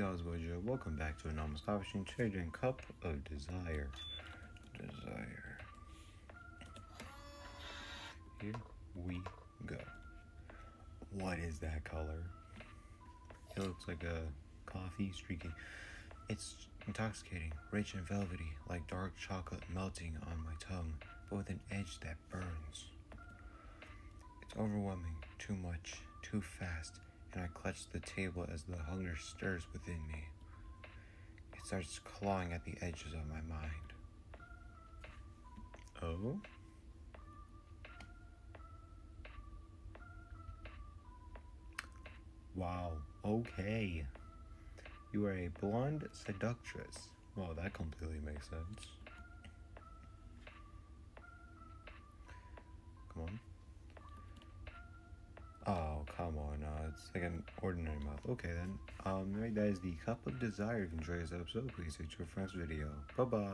y'all, it's Joe. Welcome back to Anomalous Coffee Machine Trading Cup of Desire. Here we go. What is that color? It looks like a coffee streaking. It's intoxicating, rich and velvety, like dark chocolate melting on my tongue, but with an edge that burns. It's overwhelming, too much, too fast, and I clutch the table as the hunger stirs within me. It starts clawing at the edges of my mind. Oh? Wow, okay. You are a blonde seductress. Well, that completely makes sense. Come on. Oh, come on. It's like an ordinary mouth. Okay, then. Right, that is the Cup of Desire. If you enjoyed this episode, please hit your friend's video. Bye-bye.